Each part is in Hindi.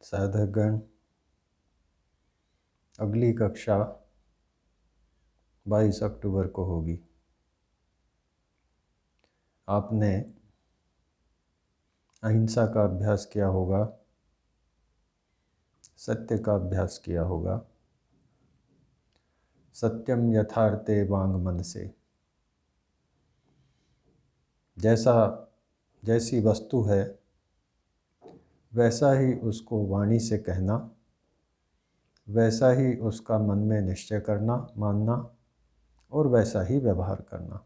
साधकगण, अगली कक्षा 22 अक्टूबर को होगी। आपने अहिंसा का अभ्यास किया होगा, सत्य का अभ्यास किया होगा। सत्यम यथार्थे वांग मन से, जैसी वस्तु है वैसा ही उसको वाणी से कहना, वैसा ही उसका मन में निश्चय करना, मानना और वैसा ही व्यवहार करना।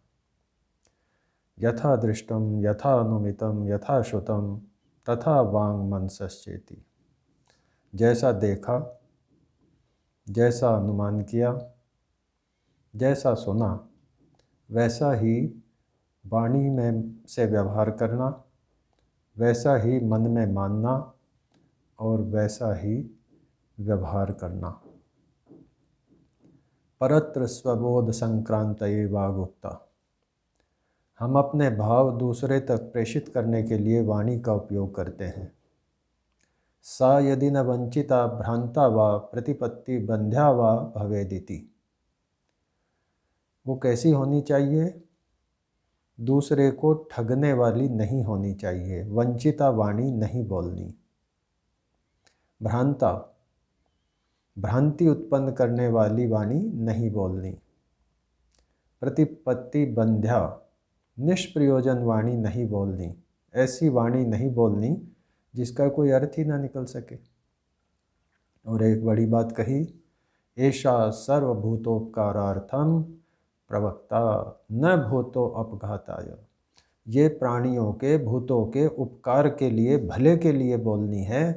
यथा दृष्टम यथा अनुमितम यथा श्रुतम तथा वांग मनसश्चेति। जैसा देखा, जैसा अनुमान किया, जैसा सुना, वैसा ही वाणी में से व्यवहार करना, वैसा ही मन में मानना और वैसा ही व्यवहार करना। परत्र स्वबोध संक्रांतये वागुक्ता। हम अपने भाव दूसरे तक प्रेषित करने के लिए वाणी का उपयोग करते हैं। सा यदि न वंचिता भ्रांता वा प्रतिपत्ति बंध्या वा भवेदिति। वो कैसी होनी चाहिए? दूसरे को ठगने वाली नहीं होनी चाहिए, वंचिता वाणी नहीं बोलनी। भ्रांता, भ्रांति उत्पन्न करने वाली वाणी नहीं बोलनी। प्रतिपत्ति बंध्या, निष्प्रयोजन वाणी नहीं बोलनी। ऐसी वाणी नहीं बोलनी जिसका कोई अर्थ ही ना निकल सके। और एक बड़ी बात कही, एषा सर्वभूतोपकारार्थम प्रवक्ता न भूतो अपघाताय। ये प्राणियों के, भूतों के उपकार के लिए, भले के लिए बोलनी है,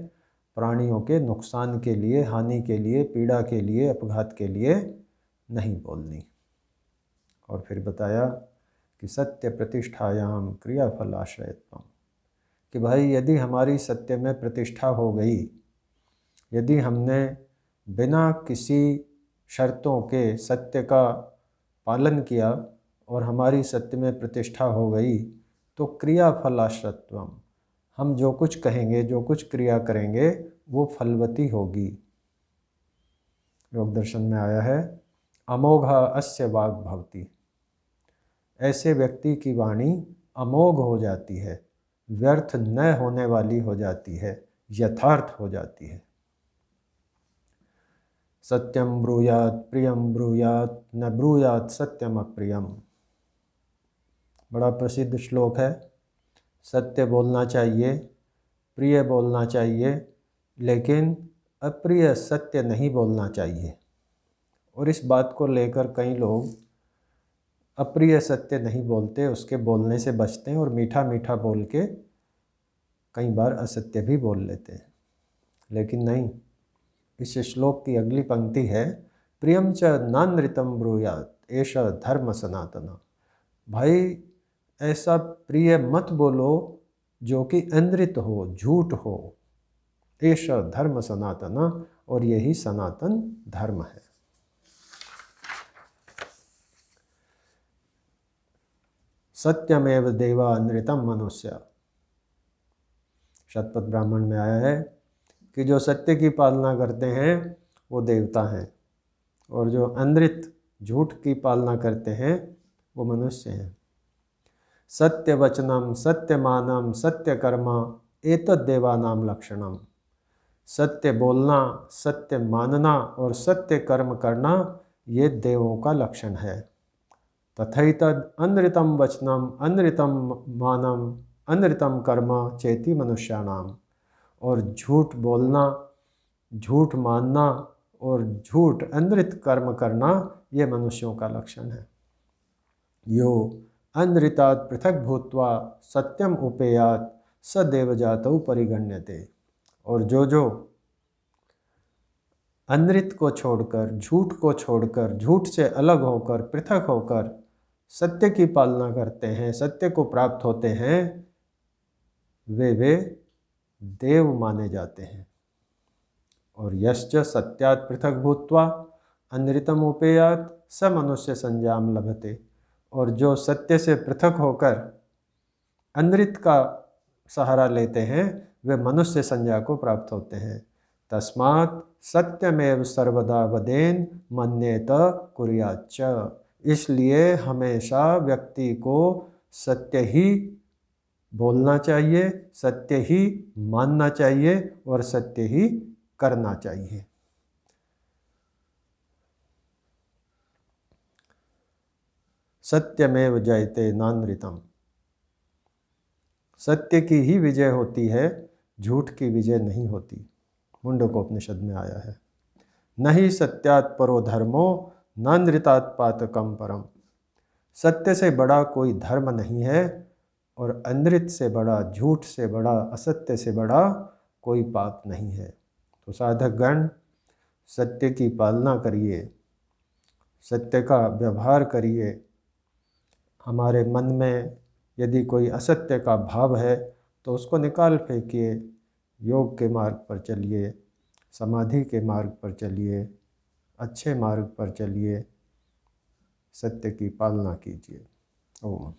प्राणियों के नुकसान के लिए, हानि के लिए, पीड़ा के लिए, अपघात के लिए नहीं बोलनी। और फिर बताया कि सत्य प्रतिष्ठायाम क्रियाफलाश्रयत्वम, कि भाई यदि हमारी सत्य में प्रतिष्ठा हो गई, यदि हमने बिना किसी शर्तों के सत्य का पालन किया और हमारी सत्य में प्रतिष्ठा हो गई, तो क्रियाफलाश्रयत्वम, हम जो कुछ कहेंगे, जो कुछ क्रिया करेंगे वो फलवती होगी। योग दर्शन में आया है, अमोघा अस्य वाग भवति। ऐसे व्यक्ति की वाणी अमोघ हो जाती है, व्यर्थ न होने वाली हो जाती है, यथार्थ हो जाती है। सत्यम ब्रूयात प्रियम ब्रूयात न ब्रूयात सत्यम अप्रियम। बड़ा प्रसिद्ध श्लोक है। सत्य बोलना चाहिए, प्रिय बोलना चाहिए, लेकिन अप्रिय सत्य नहीं बोलना चाहिए। और इस बात को लेकर कई लोग अप्रिय सत्य नहीं बोलते, उसके बोलने से बचते हैं और मीठा मीठा बोल के कई बार असत्य भी बोल लेते हैं। लेकिन नहीं, इस श्लोक की अगली पंक्ति है, प्रियम च नानृतम ब्रूयात एष धर्म सनातना। भाई ऐसा प्रिय मत बोलो जो कि अनृत हो, झूठ हो। एष धर्म सनातना, और यही सनातन धर्म है। सत्यमेव देवा अनृतम मनुष्य। शतपथ ब्राह्मण में आया है कि जो सत्य की पालना करते हैं वो देवता हैं, और जो अनृत, झूठ की पालना करते हैं वो मनुष्य हैं। सत्य वचनम सत्य मानम सत्य कर्मा एतद् देवानाम लक्षणम। सत्य बोलना, सत्य मानना और सत्य कर्म करना, ये देवों का लक्षण है। तथैतद् अनृतम वचनम अनृतम मानम अनृतम कर्म चेति मनुष्याणाम। और झूठ बोलना, झूठ मानना और झूठ अनृत कर्म करना, ये मनुष्यों का लक्षण है। यो अनृतात् पृथक भूत्वा सत्यम उपेयात स देवजातौ परिगण्यते। और जो अनृत को छोड़कर, झूठ को छोड़कर, झूठ से अलग होकर, पृथक होकर सत्य की पालना करते हैं, सत्य को प्राप्त होते हैं, वे देव माने जाते हैं। और यश्च सत्यात् पृथक भूत्वा अनृतम उपेयात स मनुष्य संज्ञाम लभते। और जो सत्य से पृथक होकर अनृत का सहारा लेते हैं, वे मनुष्य संज्ञा को प्राप्त होते हैं। तस्मात् सत्यमेव सर्वदा वदेन मन्येत कुर्याच्च। इसलिए हमेशा व्यक्ति को सत्य ही बोलना चाहिए, सत्य ही मानना चाहिए और सत्य ही करना चाहिए। सत्यमेव जयते नानृतम। सत्य की ही विजय होती है, झूठ की विजय नहीं होती। मुंडकोपनिषद में आया है। नहीं सत्यात् परो धर्मो न नृतात् पातकम परम। सत्य से बड़ा कोई धर्म नहीं है और अनृत से बड़ा, झूठ से बड़ा, असत्य से बड़ा कोई पाप नहीं है। तो साधक गण सत्य की पालना करिए, सत्य का व्यवहार करिए। हमारे मन में यदि कोई असत्य का भाव है तो उसको निकाल फेंकिए, योग के मार्ग पर चलिए, समाधि के मार्ग पर चलिए, अच्छे मार्ग पर चलिए, सत्य की पालना कीजिए। ओम।